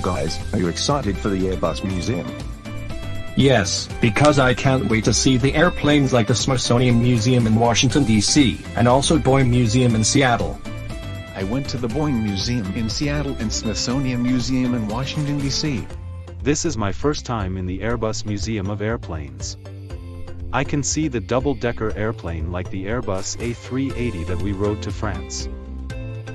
Guys, are you excited for the Airbus Museum? Yes, because I can't wait to see the airplanes like the Smithsonian Museum in Washington, D.C., and also Boeing Museum in Seattle. I went to the Boeing Museum in Seattle and Smithsonian Museum in Washington, D.C. This is my first time in the Airbus Museum of Airplanes. I can see the double-decker airplane like the Airbus A380 that we rode to France.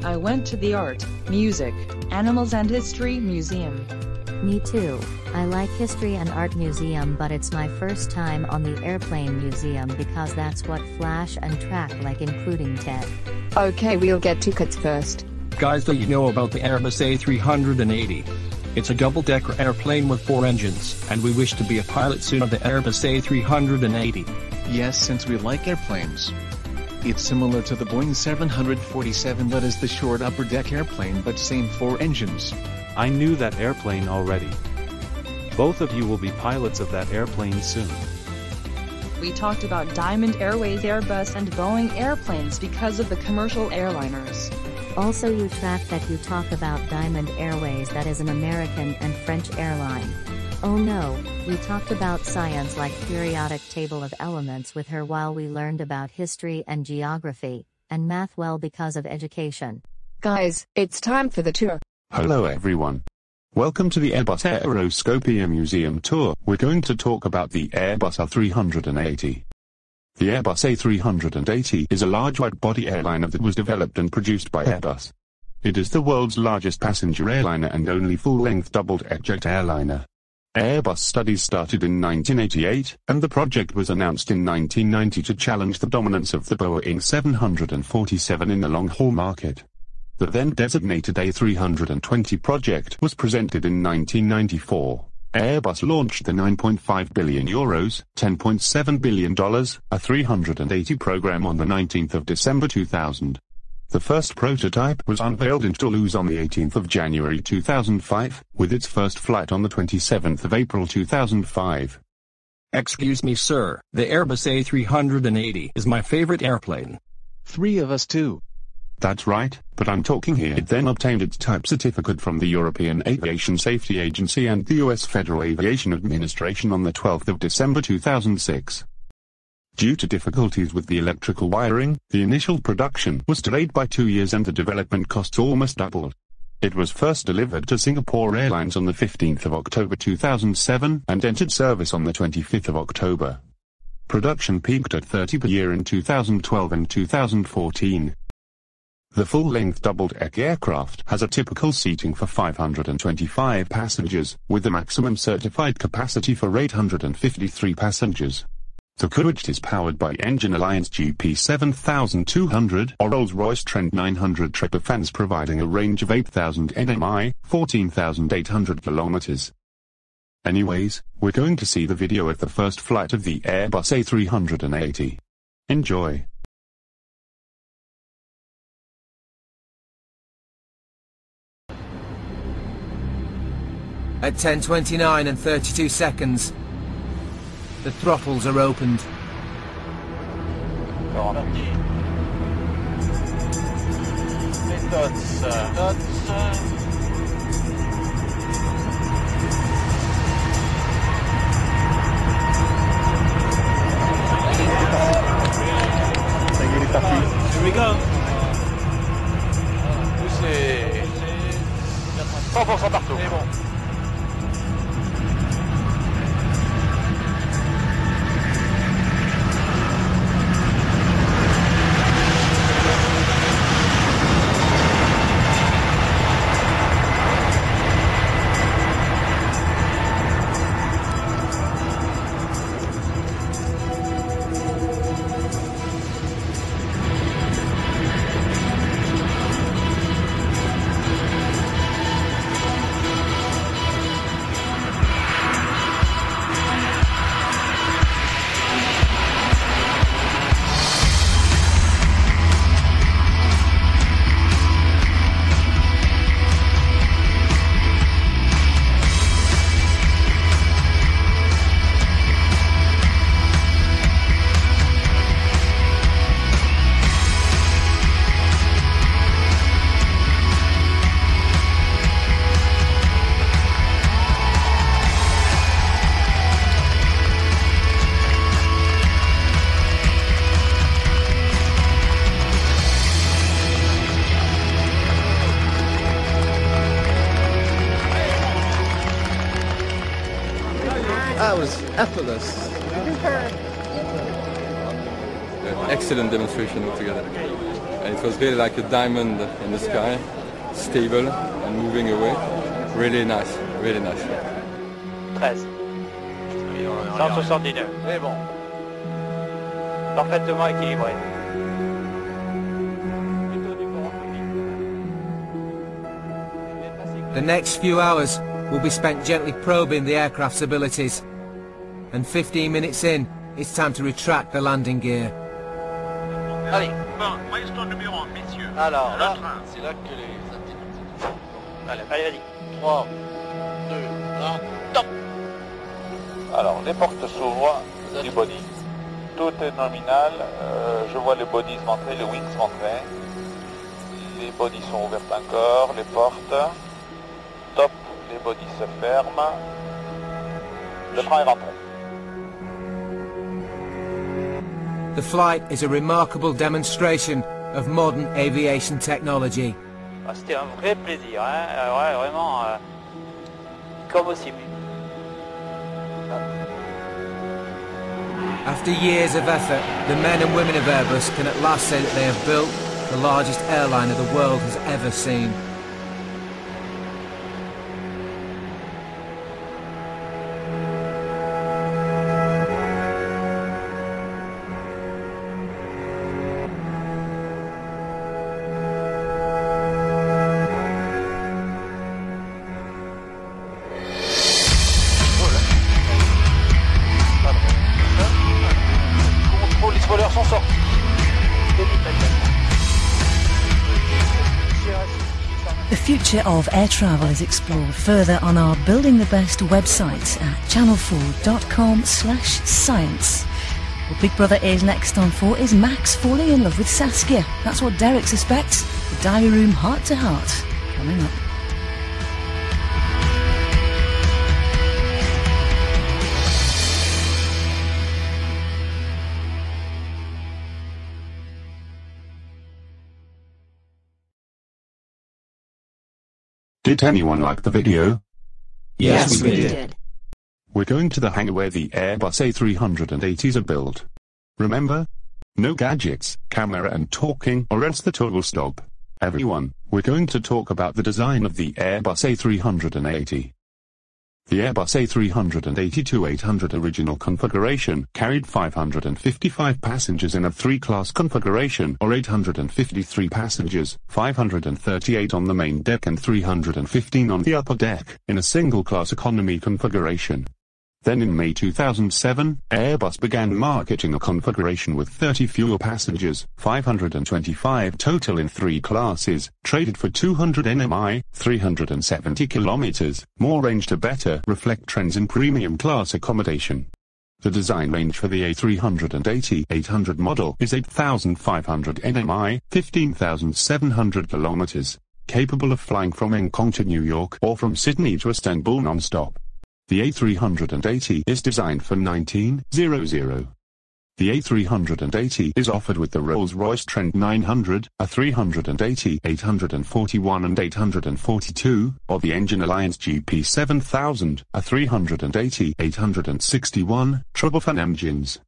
I went to the Art, Music, Animals and History Museum. Me too. I like History and Art Museum, but it's my first time on the Airplane Museum because that's what Flash and Track like, including Ted. Okay, we'll get tickets first. Guys, do you know about the Airbus A380? It's a double-decker airplane with 4 engines, and we wish to be a pilot soon of the Airbus A380. Yes, since we like airplanes. It's similar to the Boeing 747 but is the short upper-deck airplane but same 4 engines. I knew that airplane already. Both of you will be pilots of that airplane soon. We talked about Diamond Airways Airbus and Boeing airplanes because of the commercial airliners. Also you track that you talk about Diamond Airways, that is an American and French airline. Oh no, we talked about science like periodic table of elements with her while we learned about history and geography, and math well because of education. Guys, it's time for the tour. Hello everyone. Welcome to the Airbus Aeroscopia Museum tour. We're going to talk about the Airbus A380. The Airbus A380 is a large wide-body airliner that was developed and produced by Airbus. It is the world's largest passenger airliner and only full-length double-deck jet airliner. Airbus studies started in 1988, and the project was announced in 1990 to challenge the dominance of the Boeing 747 in the long-haul market. The then-designated A320 project was presented in 1994. Airbus launched the €9.5 billion, $10.7 billion, A380 program on the 19th of December 2000. The first prototype was unveiled in Toulouse on the 18th of January 2005, with its first flight on the 27th of April 2005. Excuse me sir, the Airbus A380 is my favorite airplane. 3 of us too. That's right, but I'm talking here. It then obtained its type certificate from the European Aviation Safety Agency and the US Federal Aviation Administration on the 12th of December 2006. Due to difficulties with the electrical wiring, the initial production was delayed by 2 years and the development costs almost doubled. It was first delivered to Singapore Airlines on the 15th of October 2007 and entered service on the 25th of October. Production peaked at 30 per year in 2012 and 2014. The full-length double-deck aircraft has a typical seating for 525 passengers, with a maximum certified capacity for 853 passengers. The Chui is powered by Engine Alliance GP7200 or Rolls-Royce Trent 900 turbofans, providing a range of 8,000 nmi, 14,800 kilometers. Anyways, we're going to see the video of the first flight of the Airbus A380. Enjoy. At 10:29 and 32 seconds, the throttles are opened. Here we go. Poussez. 100% partout. C'est bon. That was effortless. Excellent demonstration altogether. And it was really like a diamond in the sky, stable and moving away. Really nice, really nice. 13. 179. Mais bon. Parfaitement équilibré. The next few hours will be spent gently probing the aircraft's abilities. And 15 minutes in, it's time to retract the landing gear. Allez. Alors là, c'est là que les... Allez, vas-y. 3, 2, 1, top. Alors, les portes s'ouvrent du body. Tout est nominal. Je vois les bodies se rentrer, les wings se rentrer. Les bodies sont ouvertes encore, les portes. Top, les bodies se ferment. Le train est rentré. The flight is a remarkable demonstration of modern aviation technology. C'était un vrai plaisir, hein. Ouais, vraiment, comme au sim. After years of effort, the men and women of Airbus can at last say that they have built the largest airliner the world has ever seen. The future of air travel is explored further on our Building the Best website at channel4.com/science. What Big Brother is next on 4 is Max falling in love with Saskia. That's what Derek suspects. The diary room heart to heart coming up. Did anyone like the video? Yes, we did. We're going to the hangar where the Airbus A380s are built. Remember? No gadgets, camera and talking, or else the tour will stop. Everyone, we're going to talk about the design of the Airbus A380. The Airbus A380-800 original configuration carried 555 passengers in a 3-class configuration, or 853 passengers, 538 on the main deck and 315 on the upper deck, in a single-class economy configuration. Then in May 2007, Airbus began marketing a configuration with 30 fewer passengers, 525 total in 3 classes, traded for 200 nmi, 370 kilometers, more range to better reflect trends in premium class accommodation. The design range for the A380-800 model is 8,500 nmi, 15,700 kilometers, capable of flying from Hong Kong to New York or from Sydney to Istanbul non-stop. The A380 is designed for 1900. The A380 is offered with the Rolls-Royce Trent 900, a 380, 841 and 842, or the Engine Alliance GP7000, a 380, 861, turbofan engines.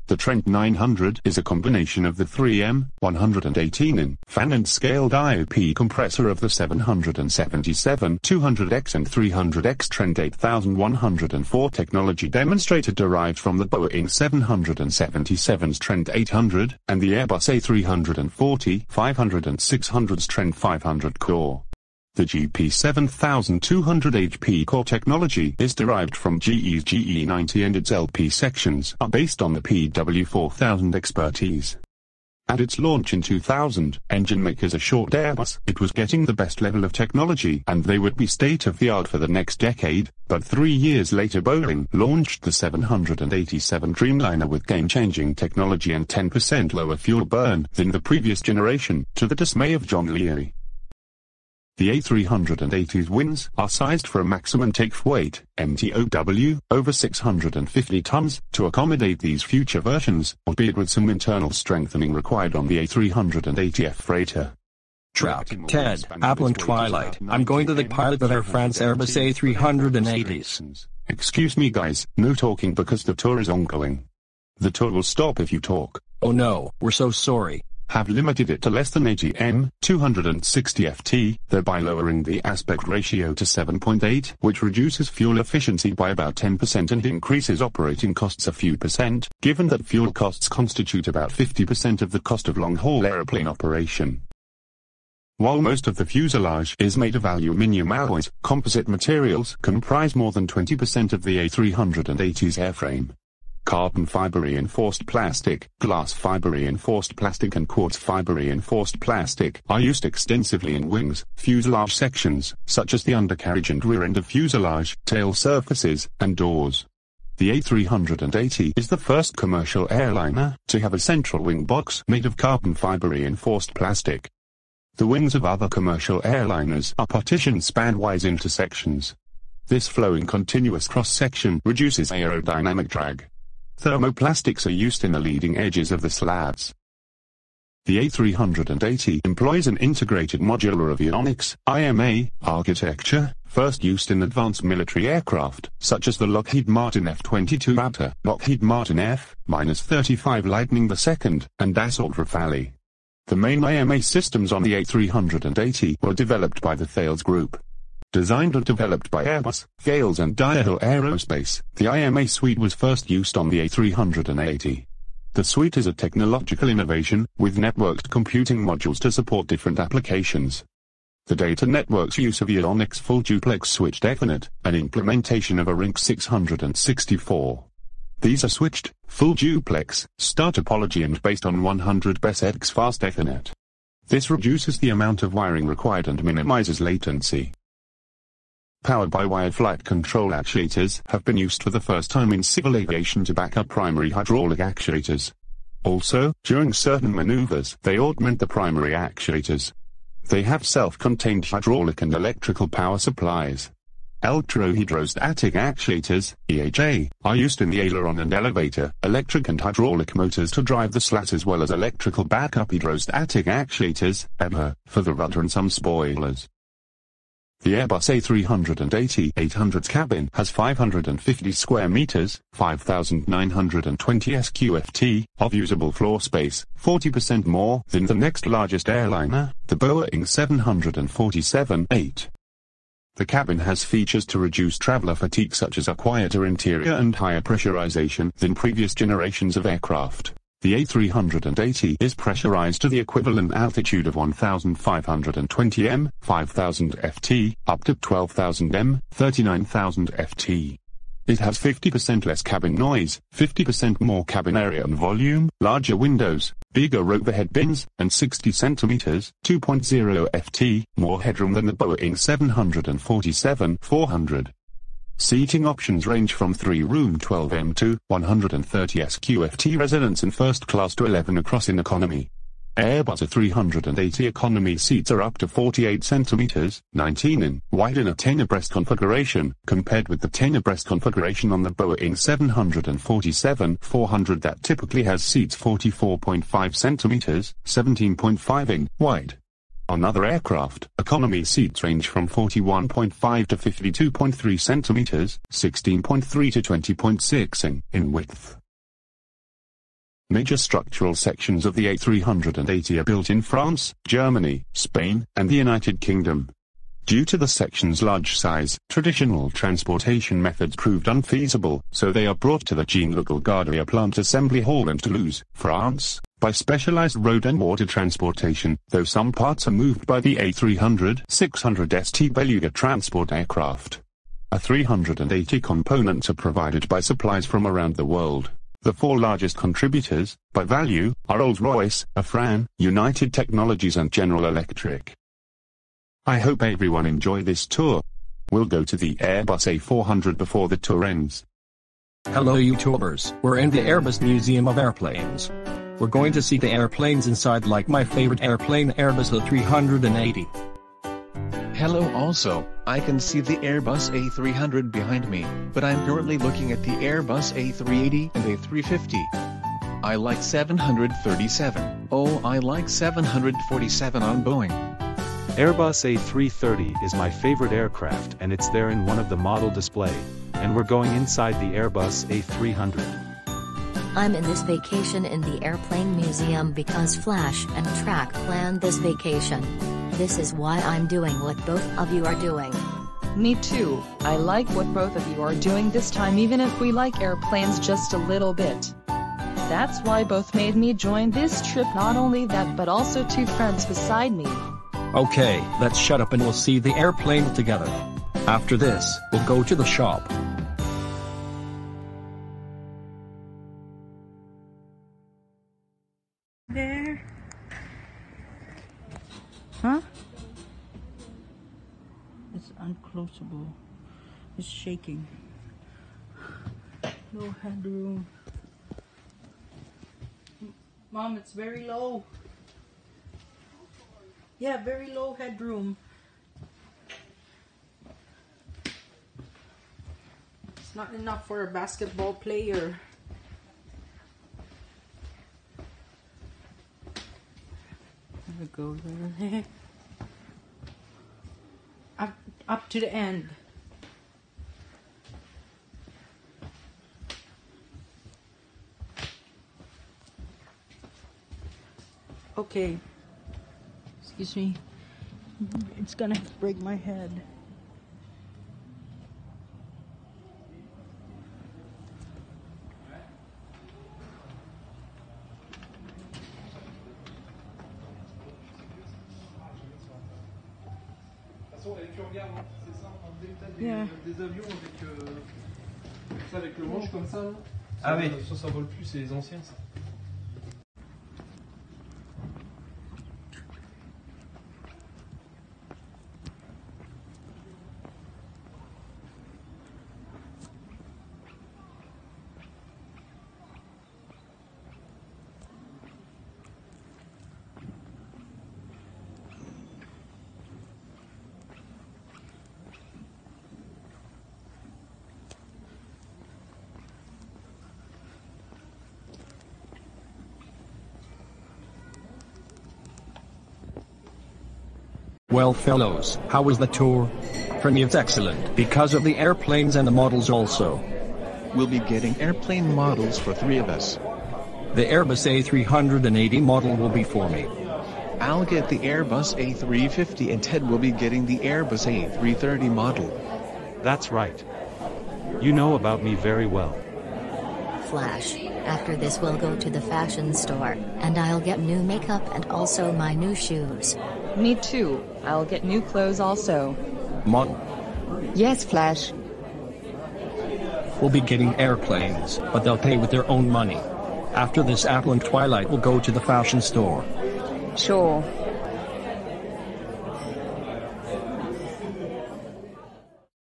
The Trent 900 is a combination of the 3M, 118-in, fan and scaled IOP compressor of the 777, 200X and 300X Trent 8104 technology demonstrator derived from the Boeing 777's Trent 800, and the Airbus A340, 500 and 600's Trent 500 core. The GP7200 HP core technology is derived from GE's GE90 and its LP sections are based on the PW4000 expertise. At its launch in 2000, engine makers assured Airbus it was getting the best level of technology and they would be state-of-the-art for the next decade, but 3 years later Boeing launched the 787 Dreamliner with game-changing technology and 10% lower fuel burn than the previous generation, to the dismay of John Leary. The A380's wings are sized for a maximum take weight, MTOW, over 650 tons, to accommodate these future versions, albeit with some internal strengthening required on the A380F freighter. Trap, Ted, Apple and Twilight. I'm going to the pilot of Air France Airbus A380. Excuse me guys, no talking because the tour is ongoing. The tour will stop if you talk. Oh no, we're so sorry. Have limited it to less than 80 m, 260 ft, thereby lowering the aspect ratio to 7.8, which reduces fuel efficiency by about 10% and increases operating costs a few percent, given that fuel costs constitute about 50% of the cost of long-haul aeroplane operation. While most of the fuselage is made of aluminium alloys, composite materials comprise more than 20% of the A380's airframe. Carbon fiber reinforced plastic, glass fiber reinforced plastic and quartz fiber reinforced plastic are used extensively in wings, fuselage sections, such as the undercarriage and rear end of fuselage, tail surfaces, and doors. The A380 is the first commercial airliner to have a central wing box made of carbon fiber reinforced plastic. The wings of other commercial airliners are partitioned spanwise into sections. This flowing continuous cross-section reduces aerodynamic drag. Thermoplastics are used in the leading edges of the slabs. The A380 employs an integrated modular avionics (IMA) architecture, first used in advanced military aircraft, such as the Lockheed Martin F-22 Raptor, Lockheed Martin F-35 Lightning II, and Dassault Rafale. The main IMA systems on the A380 were developed by the Thales Group. Designed and developed by Airbus, Thales and Diahill Aerospace, the IMA suite was first used on the A380. The suite is a technological innovation, with networked computing modules to support different applications. The data network's use of avionics full duplex switched Ethernet, an implementation of a RINC 664. These are switched, full duplex, star topology and based on 100 bes fast Ethernet. This reduces the amount of wiring required and minimizes latency. Powered by wired flight control actuators have been used for the first time in civil aviation to back up primary hydraulic actuators. Also, during certain maneuvers, they augment the primary actuators. They have self-contained hydraulic and electrical power supplies. Electrohydrostatic actuators, EHA, are used in the aileron and elevator, electric and hydraulic motors to drive the slat as well as electrical backup hydrostatic actuators, EBA, for the rudder and some spoilers. The Airbus A380-800's cabin has 550 square meters, 5,920 sqft, of usable floor space, 40% more than the next largest airliner, the Boeing 747-8. The cabin has features to reduce traveler fatigue such as a quieter interior and higher pressurization than previous generations of aircraft. The A380 is pressurized to the equivalent altitude of 1,520 m, 5,000 ft, up to 12,000 m, 39,000 ft. It has 50% less cabin noise, 50% more cabin area and volume, larger windows, bigger overhead bins, and 60 cm, 2.0 ft, more headroom than the Boeing 747-400. Seating options range from 3-room 12M to 130 sqft residence in first class to 11 across in economy. Airbus A380 economy seats are up to 48 cm, 19 in, wide in a 10 abreast configuration, compared with the 10 abreast configuration on the Boeing 747-400 that typically has seats 44.5 cm, 17.5 in, wide. On other aircraft, economy seats range from 41.5 to 52.3 centimeters, 16.3 to 20.6 in width. Major structural sections of the A380 are built in France, Germany, Spain, and the United Kingdom. Due to the section's large size, traditional transportation methods proved unfeasible, so they are brought to the Jean-Le plant assembly hall in Toulouse, France, by specialized road and water transportation, though some parts are moved by the A300-600 ST Beluga transport aircraft. A380 components are provided by suppliers from around the world. The four largest contributors, by value, are Rolls-Royce, Safran, United Technologies and General Electric. I hope everyone enjoyed this tour. We'll go to the Airbus A400 before the tour ends. Hello YouTubers, we're in the Airbus Museum of Airplanes. We're going to see the airplanes inside like my favorite airplane Airbus A380. Hello also, I can see the Airbus A300 behind me, but I'm currently looking at the Airbus A380 and A350. I like 737. Oh, I like 747 on Boeing. Airbus A330 is my favorite aircraft and it's there in one of the model display, and we're going inside the Airbus A300. I'm in this vacation in the airplane museum because Flash and Track planned this vacation. This is why I'm doing what both of you are doing. Me too. I like what both of you are doing this time, even if we like airplanes just a little bit. That's why both made me join this trip. Not only that, but also 2 friends beside me. Okay, let's shut up and we'll see the airplane together. After this, we'll go to the shop. There. Huh? It's unclosable. It's shaking. No headroom. Mom, it's very low. Yeah, very low headroom. It's not enough for a basketball player. There we go. Up to the end. Okay. Excuse me. It's gonna break my head. Yeah. Des avions avec le manche comme ça. Ah oui. Ça vole plus, c'est les anciens ça. Well fellows, how was the tour? For me it's excellent, because of the airplanes and the models also. We'll be getting airplane models for 3 of us. The Airbus A380 model will be for me. I'll get the Airbus A350 and Ted will be getting the Airbus A330 model. That's right. You know about me very well. Flash, after this we'll go to the fashion store, and I'll get new makeup and also my new shoes. Me too. I'll get new clothes also. Mon. Yes, Flash. We'll be getting airplanes, but they'll pay with their own money. After this, Apple and Twilight will go to the fashion store. Sure.